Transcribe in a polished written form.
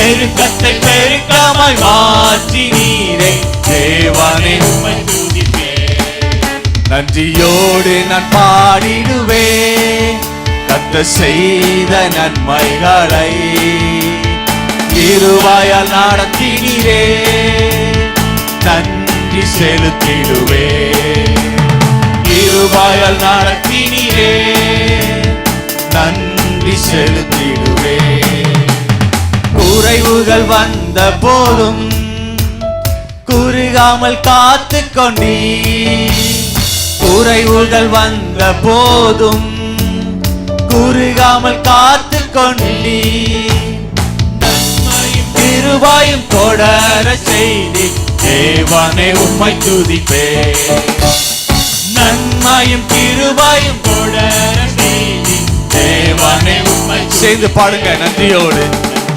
நெருக்கத்தை பெருக்காமல் மாற்றி நீரே தேவனே உம்மை துதிப்பேன். நன்றியோடு நான் பாடிடுவேன் கர்த்தர் செய்த நன்மைகளை. கிருபையால் நடத்தினீரே நன்றி செலுத்திடுவேன். கிருபையால் நடத்தினீரே நன்றி செலுத்திடுவேன். குறைவுகள் வந்த போதும் குறுகாமல் காத்து கொண்டீர். குறைவுகள் வந்த போதும் குறுகாமல் காத்து கொண்டீர். நன்மையும் கிருபையும் தொடர செய்தி தேவனே உம்மை துதிப்பேன். நன்மையும் கிருபையும் தொடர செய்தி தேவனே உம்மை. சேர்ந்து பாடுங்க நன்றியோடு.